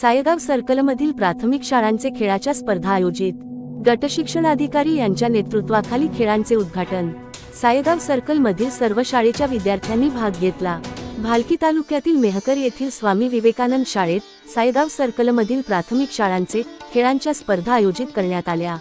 सायगाव सर्कलमधील प्राथमिक शाळांचे खेळाच्या स्पर्धा आयोजित। गटशिक्षणाधिकारी यांच्या नेतृत्वाखाली खेळांचे उद्घाटन। सायगाव सर्कलमधील सर्व शाळेच्या विद्यार्थ्यांनी भाग घेतला। भालकी तालुक्यातील मेहकर येथील स्वामी विवेकानंद शाळेत सायगाव सर्कलमधील प्राथमिक शाळांचे खेळांच्या स्पर्धा आयोजित करण्यात आल्या।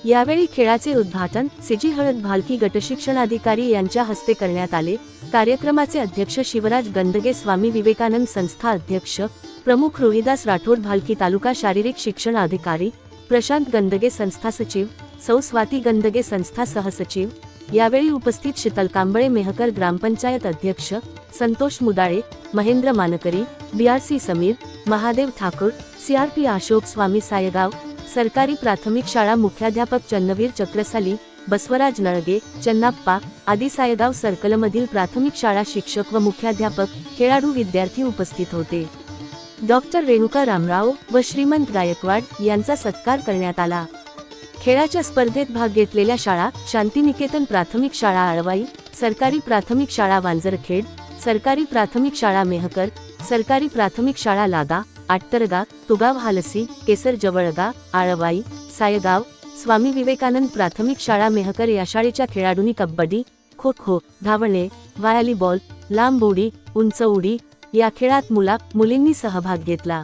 यावेळी खेळाचे उद्घाटन सीजी हळद भालकी गटशिक्षणाधिकारी यांच्या हस्ते करण्यात आले। कार्यक्रमाचे अध्यक्ष शिवराज गंदगे, स्वामी विवेकानंद संस्था अध्यक्ष प्रमुख रोहिदास राठोड, भालकी तालुका शारीरिक शिक्षण अधिकारी प्रशांत गंदगे, संस्था सचिव सौ स्वाती गंदगे, संस्था सहसचिव। यावेळी उपस्थित शीतल कांबळे, मेहकर ग्रामपंचायत अध्यक्ष संतोष मुदाळे, महेंद्र मानकरी, बीआरसी समीर, महादेव ठाकूर, सीआरपी अशोक, स्वामी सायगाव सरकारी प्राथमिक शाळा मुख्याध्यापक चन्नवीर चक्रसाली, बसवराज नळगे, चन्नाप्पा आदी सायगाव सर्कलमधील प्राथमिक शाळा शिक्षक व मुख्याध्यापक, खेळाडू, विद्यार्थी उपस्थित होते। डॉक्टर रेणुका रामराव व श्रीमंत गायकवाड यांचा सत्कार करण्यात आला। खेळाच्या स्पर्धेत भाग घेतलेल्या शाळा शांतिनिकेतन प्राथमिक शाळा आळवाई, सरकारी प्राथमिक शाळा वांजरखेड, सरकारी प्राथमिक शाळा मेहकर, सरकारी प्राथमिक शाळा लादा, आट्टरगा, तुगाव हालसी, केसर जवळगा, आळवाई, सायगाव, स्वामी विवेकानंद प्राथमिक शाळा मेहकर या शाळेच्या खेळाडूंनी कबड्डी, खो खो, धावणे, व्हॉलीबॉल, लांब उडी, उंच उडी या खेळात मुलींनी सहभाग घेतला।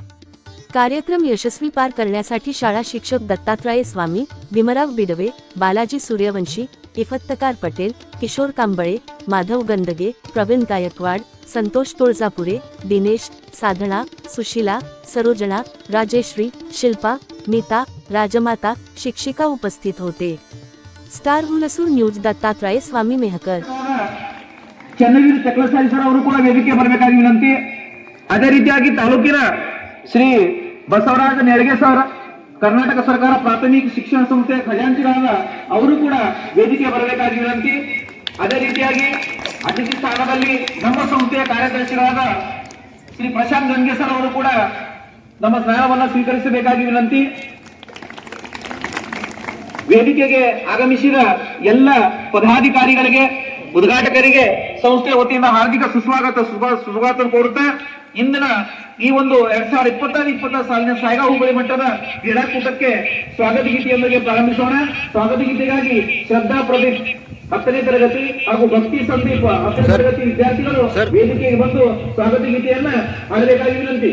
कार्यक्रम यशस्वी पार करण्यासाठी शाळा शिक्षक दत्तात्रय स्वामी, भीमराव बिडवे, बालाजी सूर्यवंशी, इफत्तकार पटेल, किशोर कांबळे, माधव गंदगे, प्रवीण गायकवाड, संतोष तुळजापुरे, दिनेश, साधना, सुशीला, सरोजना, राजेश्री, शिल्पा, नीता, राजमाता, शिक्षिका उपस्थित होते। स्टार हुलसूर न्यूज दत्तात्रय स्वामी मेहकर। ಚನ್ನವೀರ ಚಕ್ರಸಾಲಿ ಸರ್ ಅವರು ಕೂಡ ವೇದಿಕೆ ಬರಬೇಕಾಗಿ ವಿನಂತಿ। ಅದೇ ರೀತಿಯಾಗಿ ತಾಲೂಕಿನ ಶ್ರೀ ಬಸವರಾಜ ನೆಳಗೆ ಸರ್, ಕರ್ನಾಟಕ ಸರ್ಕಾರ ಪ್ರಾಥಮಿಕ ಶಿಕ್ಷಣ ಸಂಸ್ಥೆ ಖಜಾಂಚಿಗಳಾದ ಅವರು ಕೂಡ ವೇದಿಕೆ ಬರಬೇಕಾಗಿ ವಿನಂತಿ। ಅದೇ ರೀತಿಯಾಗಿ ಅತಿಥಿ ಸ್ಥಾನದಲ್ಲಿ ನಮ್ಮ ಸಂಸ್ಥೆಯ ಕಾರ್ಯದರ್ಶಿಗಳಾದ ಶ್ರೀ ಪ್ರಶಾಂತ್ ಗಂಗೆ ಸರ್ ಅವರು ಕೂಡ ನಮ್ಮ ಸ್ನಾನವನ್ನು ಸ್ವೀಕರಿಸಬೇಕಾಗಿ ವಿನಂತಿ। ವೇದಿಕೆಗೆ ಆಗಮಿಸಿದ ಎಲ್ಲ ಪದಾಧಿಕಾರಿಗಳಿಗೆ, ಉದ್ಘಾಟಕರಿಗೆ ಸಂಸ್ಥೆಯ ವತಿಯಿಂದ ಹಾರ್ದಿಕ ಸುಸ್ವಾಗತ ಕೋರುತ್ತಾ ಇಂದಿನ ಈ ಒಂದು 2026 ಸಾಲಿನ ಸಾಯಗಾವ್ ಹೋಬಳಿ ಮಟ್ಟದ ಕ್ರೀಡಾಕೂಟಕ್ಕೆ ಸ್ವಾಗತ ಗೀತೆಯೊಂದಿಗೆ ಪ್ರಾರಂಭಿಸೋಣ। ಸ್ವಾಗತ ಗೀತೆಗಾಗಿ ಶ್ರದ್ಧಾ ಪ್ರದೀಪ್ 10ನೇ ತರಗತಿ ಹಾಗೂ ಭಕ್ತಿ ಸಂದೀಪ್ 10ನೇ ತರಗತಿ ವಿದ್ಯಾರ್ಥಿಗಳು ವೇದಿಕೆಗೆ ಬಂದು ಸ್ವಾಗತ ಗೀತೆಯನ್ನ ಹಾಡಬೇಕಾಗಿ ವಿನಂತಿ।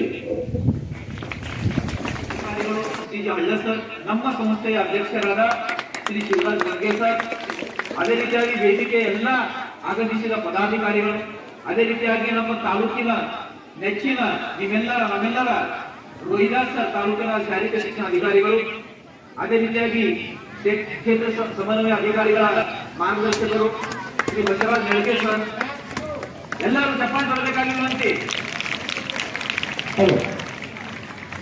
ಸರ್, ನಮ್ಮ ಸಂಸ್ಥೆಯ ಅಧ್ಯಕ್ಷರಾದ ಶ್ರೀ ಶಿವರಾಜ್ ಗಂಗೆ ಸರ್, ಅದೇ ರೀತಿಯಾಗಿ ವೇದಿಕೆ ಎಲ್ಲ ಆಗಮಿಸಿದ ಪದಾಧಿಕಾರಿಗಳು, ಅದೇ ರೀತಿಯಾಗಿ ನಮ್ಮ ತಾಲೂಕಿನ ನೆಚ್ಚಿನ ನಮ್ಮೆಲ್ಲರ ರೋಹಿದಾಸ್ ಸರ್ ತಾಲೂಕಿನ ಶಾರೀರಿಕ ಶಿಕ್ಷಣ ಅಧಿಕಾರಿಗಳು, ಅದೇ ರೀತಿಯಾಗಿ ಕ್ಷೇತ್ರ ಸಮನ್ವಯ ಅಧಿಕಾರಿಗಳ ಮಾರ್ಗದರ್ಶಕರು ಶ್ರೀ ಬಸವರಾಜ್ ನೆಳಗೆ ಸರ್, ಎಲ್ಲರೂ ಚಪ್ಪಾಳೆ ಬರಬೇಕಾಗಿ ವಿನಂತಿ।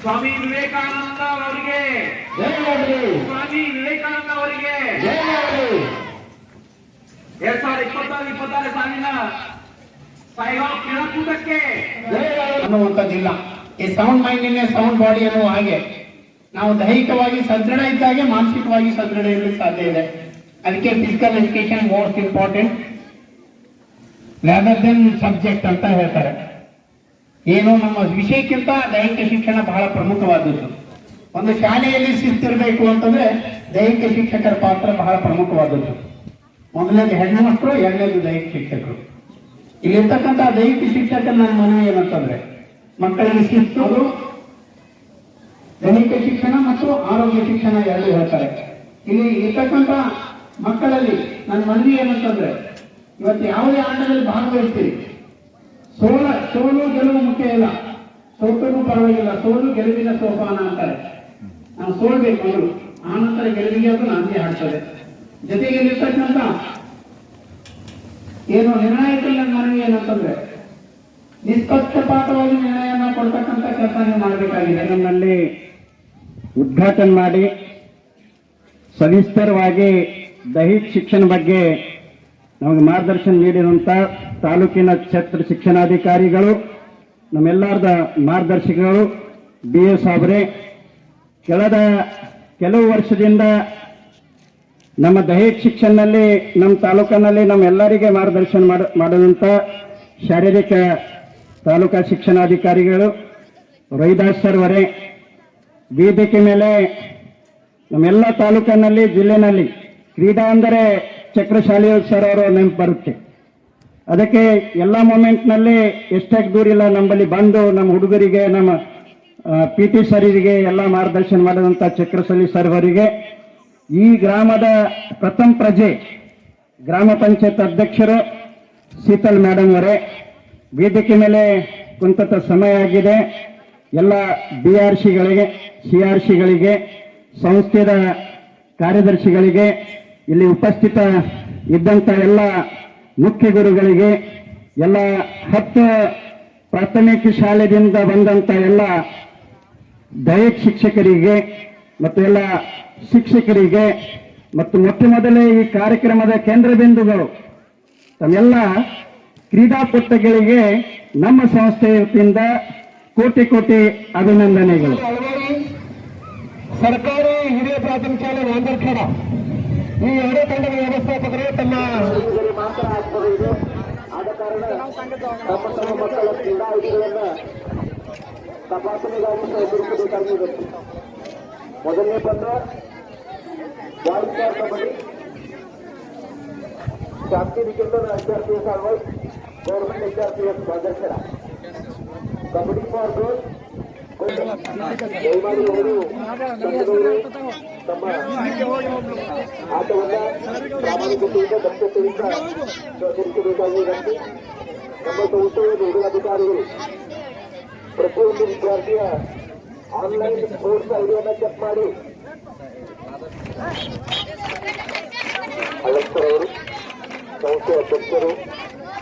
ಸ್ವಾಮಿ ವಿವೇಕಾನಂದ ಅವರಿಗೆ, ಸ್ವಾಮಿ ವಿವೇಕಾನಂದ ಅವರಿಗೆ 2026 ಸಾಲಿನ ಸಾಯಗಾವ್ ಕ್ರೀಡಾಕೂಟಕ್ಕೆ ಅನ್ನುವಂಥದ್ದಿಲ್ಲ। ಈ ಸೌಂಡ್ ಮೈಂಡ್ ಇನ್ನೇ ಸೌಂಡ್ ಬಾಡಿ ಅನ್ನುವ ಹಾಗೆ ನಾವು ದೈಹಿಕವಾಗಿ ಸದೃಢ ಇದ್ದಾಗೆ ಮಾನಸಿಕವಾಗಿ ಸದೃಢ ಇರಲಿಕ್ಕೆ ಸಾಧ್ಯ ಇದೆ। ಅದಕ್ಕೆ physical education most important rather then subject ಅಂತ ಹೇಳ್ತಾರೆ। ಏನು ನಮ್ಮ ವಿಷಯಕ್ಕಿಂತ ದೈಹಿಕ ಶಿಕ್ಷಣ ಬಹಳ ಪ್ರಮುಖವಾದದ್ದು। ಒಂದು ಶಾಲೆಯಲ್ಲಿ ಶಿಸ್ತಿರಬೇಕು ಅಂತಂದ್ರೆ ದೈಹಿಕ ಶಿಕ್ಷಕರ ಪಾತ್ರ ಬಹಳ ಪ್ರಮುಖವಾದದ್ದು। ಮೊದಲನೇದು ಹೆಣ್ಣು ಮಕ್ಕಳು, ಎರಡನೇದು ದೈಹಿಕ ಶಿಕ್ಷಕರು। ಇಲ್ಲಿರ್ತಕ್ಕಂಥ ದೈಹಿಕ ಶಿಕ್ಷಕರ ನನ್ನ ಮನವಿ ಏನಂತಂದ್ರೆ ಮಕ್ಕಳಿಗೆ ಶಿಸ್ತು, ದೈಹಿಕ ಶಿಕ್ಷಣ ಮತ್ತು ಆರೋಗ್ಯ ಶಿಕ್ಷಣ ಎರಡು ಹೇಳ್ತಾರೆ। ಇಲ್ಲಿ ಇರ್ತಕ್ಕಂಥ ಮಕ್ಕಳಲ್ಲಿ ನನ್ನ ಮನವಿ ಏನಂತಂದ್ರೆ ಇವತ್ತು ಯಾವುದೇ ಆಟದಲ್ಲಿ ಭಾಗವಹಿಸ್ತೀರಿ, ಸೋಲು ಗೆಲುವು ಮುಖ್ಯ ಇಲ್ಲ, ಸೋತರೂ ಪರವಾಗಿಲ್ಲ, ಸೋಲು ಗೆಲುವಿನ ಸೋಪಾನ ಅಂತಾರೆ। ನಾವು ಸೋಲ್ಬೇಕು ಮೊದಲು, ಆನಂತರ ಗೆಲುವಿಗೆ ಅದು ನಾಂದಿ ಹಾಡ್ತದೆ। ಜೊತೆಗೆ ಇರ್ತಕ್ಕಂಥ ಏನು ನಿರ್ಣಾಯಕಲ್ಲ ಮನವಿ ಏನಂತಂದ್ರೆ ನಿಷ್ಪಕ್ಷಪಾತವಾಗಿ ನಿರ್ಣಯನ ಕೊಡ್ತಕ್ಕಂಥ ಕೆಲಸ ನೀವು ಮಾಡಬೇಕಾಗಿದೆ। ನಮ್ಮಲ್ಲಿ ಉದ್ಘಾಟನೆ ಮಾಡಿ ಸವಿಸ್ತರವಾಗಿ ದೈಹಿಕ ಶಿಕ್ಷಣ ಬಗ್ಗೆ ನಮಗೆ ಮಾರ್ಗದರ್ಶನ ನೀಡಿರುವಂಥ ತಾಲೂಕಿನ ಕ್ಷೇತ್ರ ಶಿಕ್ಷಣಾಧಿಕಾರಿಗಳು, ನಮ್ಮೆಲ್ಲರದ ಮಾರ್ಗದರ್ಶಕರು BA ಸಾಬ್ರೆ, ಕಳೆದ ಕೆಲವು ವರ್ಷದಿಂದ ನಮ್ಮ ದೈಹಿಕ ಶಿಕ್ಷಣದಲ್ಲಿ ನಮ್ಮ ತಾಲೂಕಿನಲ್ಲಿ ನಮ್ಮೆಲ್ಲರಿಗೆ ಮಾರ್ಗದರ್ಶನ ಮಾಡುವಂಥ ಶಾರೀರಿಕ ತಾಲೂಕಾ ಶಿಕ್ಷಣಾಧಿಕಾರಿಗಳು ರವಿದಾಸ್ ಸರ್ ಅವರೇ, ವೇದಿಕೆ ಮೇಲೆ ನಮ್ಮೆಲ್ಲ ತಾಲೂಕಿನಲ್ಲಿ ಜಿಲ್ಲೆನಲ್ಲಿ ಕ್ರೀಡಾ ಅಂದರೆ ಚಕ್ರಶಾಲಿ ಸರ್ ಅವರು ನೆನಪು ಬರುತ್ತೆ. ಅದಕ್ಕೆ ಎಲ್ಲ ಮೂಮೆಂಟ್ನಲ್ಲಿ ಎಷ್ಟೇ ದೂರ ಇಲ್ಲ ನಮ್ಮಲ್ಲಿ ಬಂದು ನಮ್ಮ ಹುಡುಗರಿಗೆ, ನಮ್ಮ ಪಿ ಟಿ ಸರಿಗೆ ಎಲ್ಲ ಮಾರ್ಗದರ್ಶನ ಮಾಡಿದಂಥ ಚಕ್ರಶಾಲಿ ಸರ್ ಅವರಿಗೆ, ಈ ಗ್ರಾಮದ ಪ್ರಥಮ ಪ್ರಜೆ ಗ್ರಾಮ ಪಂಚಾಯತ್ ಅಧ್ಯಕ್ಷರು ಶೀತಲ್ ಮೇಡಮ್ ಅವರೇ, ವೇದಿಕೆ ಮೇಲೆ ಕುಂತ ಸಮಯ ಆಗಿದೆ. ಎಲ್ಲ BRCಗಳಿಗೆ, CRCಗಳಿಗೆ, ಸಂಸ್ಥೆಯ ಕಾರ್ಯದರ್ಶಿಗಳಿಗೆ, ಇಲ್ಲಿ ಉಪಸ್ಥಿತ ಇದ್ದಂಥ ಎಲ್ಲ ಮುಖ್ಯ ಗುರುಗಳಿಗೆ, ಎಲ್ಲ 10 ಪ್ರಾಥಮಿಕ ಶಾಲೆಯಿಂದ ಬಂದಂಥ ಎಲ್ಲ ದೈಹಿಕ ಶಿಕ್ಷಕರಿಗೆ ಮತ್ತು ಎಲ್ಲ ಶಿಕ್ಷಕರಿಗೆ ಮತ್ತು ಮೊದಲೇ ಈ ಕಾರ್ಯಕ್ರಮದ ಕೇಂದ್ರ ಬಿಂದುಗಳು ತಮ್ಮೆಲ್ಲ ಕ್ರೀಡಾಪಟುಗಳಿಗೆ ನಮ್ಮ ಸಂಸ್ಥೆಯ ವತಿಯಿಂದ ಕೋಟಿ ಕೋಟಿ ಅಭಿನಂದನೆಗಳು. ಸರ್ಕಾರಿ ಹಿರಿಯ ಪ್ರಾಥಮಿಕ ಶಾಲೆ ನಾಂದರ್ಖೇಡ ಈ ಎರಡೂ ತಂಡದ ವ್ಯವಸ್ಥಾಪಕರು ತಮ್ಮ ಆದ ಕಾರಣ ತಮ್ಮ ಮಕ್ಕಳ ಕ್ರೀಡಾ ಐಡಿಗಳನ್ನ ತಪಾಸಣೆಗಾಗಿ ಎದುರಿಸಬೇಕಾಗಿದೆ. ಮೊದಲನೇ ಪಂದ್ಯ boys kabaddi, Shanti Niketan HRPS Alwaye, government HRPS Nandarkheda. Kabaddi for girls ದಯಮಾಡಿ ಅವರು ತಮ್ಮ ಆಟವನ್ನ ಪ್ರಾಮಾಣಿಕತೆಯಿಂದ ದಕ್ಷತೆಯಿಂದ ತಿಳಿಸಬೇಕಾಗಿ ವಿನಂತಿ. ನಮ್ಮ ಸಂಸ್ಥೆಯ ನೋಡಲಾಧಿಕಾರಿಗಳು ಪ್ರತಿಯೊಂದು ವಿದ್ಯಾರ್ಥಿಯ ಆನ್ಲೈನ್ ಸ್ಪೋರ್ಟ್ಸ್ ಐಡಿಯನ್ನು ಚೆಕ್ ಮಾಡಿ ಅಲಂಕರ್ ಅವರು, ಸಂಸ್ಥೆಯ ಅಧ್ಯಕ್ಷರು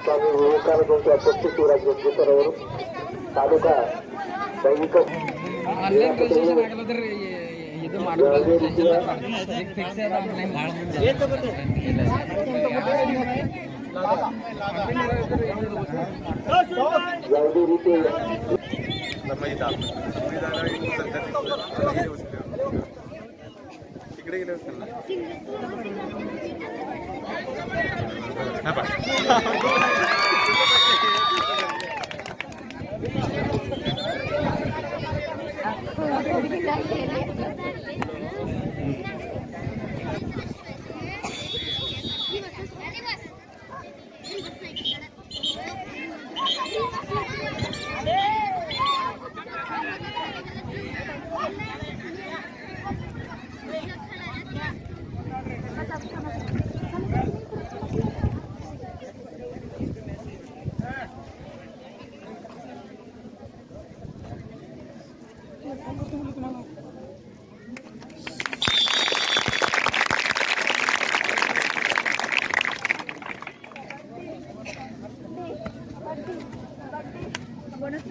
ಸ್ವಾಮಿ ವಿವೇಕಾನಂದ ಸಂಸ್ಥೆಯ ಅಧ್ಯಕ್ಷ ಶಿವರಾಜ್ ಗಂಗೇಶ್ವರ್ ಅವರು, ತಾಲೂಕಾ ದೈಹಿಕ ಯಾವುದೇ ರೀತಿಯ इकडे गेले बोनस